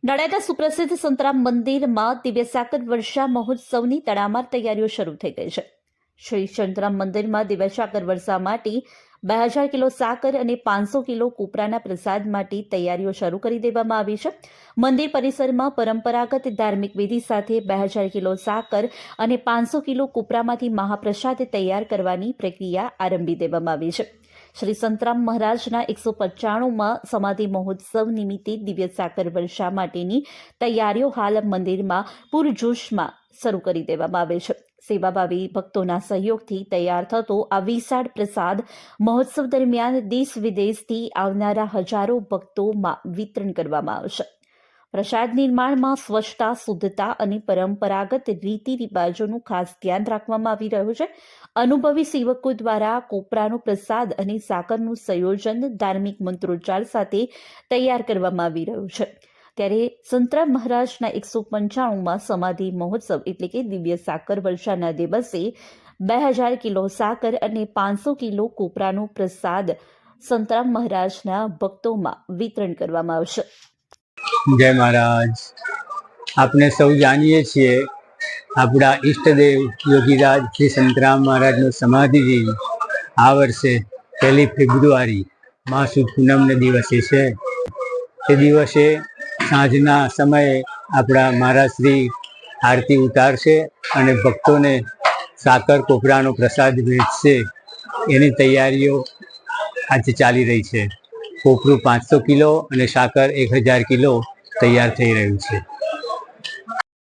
નડાના સુપ્રસિદ્ધ સંતરામ મંદિરમાં દિવ્ય સાકર વર્ષા મહોત્સવની તડામાર તૈયારીઓ શરૂ થઈ ગઈ છે. શ્રી સંતરામ મંદિરમાં દિવ્ય સાકર વર્ષા માટે 2000 કિલો સાકર અને 500 કિલો કોપરાના પ્રસાદ માટે તૈયારીઓ શરૂ કરી દેવામાં આવી છે. મંદિર પરિસરમાં પરંપરાગત ધાર્મિક વિધિ સાથે 2000 કિલો સાકર અને 500 કિલો કોપરામાંથી મહાપ્રસાદ તૈયાર કરવાની પ્રક્રિયા આરંભી દેવામાં આવી છે. શ્રી સંતરામ મહારાજના 195માં સમાધિ મહોત્સવ નિમિત્તે દિવ્ય સાકર વર્ષા માટેની તૈયારીઓ હાલ મંદિરમાં પૂરજોશમાં શરૂ કરી દેવામાં આવે છે. સેવાભાવી ભક્તોના સહયોગથી તૈયાર થતો આ વિશાળ પ્રસાદ મહોત્સવ દરમિયાન દેશ વિદેશથી આવનારા હજારો ભક્તોમાં વિતરણ કરવામાં આવશે. પ્રસાદ નિર્માણમાં સ્વચ્છતા, શુદ્ધતા અને પરંપરાગત રીતિ રિવાજોનું ખાસ ધ્યાન રાખવામાં આવી રહ્યું છે. અનુભવી સેવકો દ્વારા કોપરાનો પ્રસાદ અને સાકરનું સંયોજન ધાર્મિક મંત્રોચ્ચાર સાથે તૈયાર કરવામાં આવી રહ્યું છે. ત્યારે સંતરામ મહારાજના 195માં સમાધિ મહોત્સવ એટલે કે દિવ્ય સાકર વર્ષાના દિવસે 2000 કિલો સાકર અને 500 કિલો કોપરાનો પ્રસાદ સંતરામ મહારાજના ભક્તોમાં વિતરણ કરવામાં આવશે. જય મહારાજ. આપણે સૌ જાણીએ છીએ આપણા ઈષ્ટદેવ યોગીરાજ શ્રી સંતરામ મહારાજનો સમાધિ દિન આ વર્ષે 1 ફેબ્રુઆરી મહાસુદ પૂનમને દિવસે છે. તે દિવસે સાંજના સમયે આપણા મહારાજ શ્રી આરતી ઉતારશે અને ભક્તોને સાકર કોપરાનો પ્રસાદ વેચશે. એની તૈયારીઓ આજે ચાલી રહી છે. કોપરું 500 કિલો અને સાકર 1000 કિલો તૈયાર થઈ રહ્યું છે.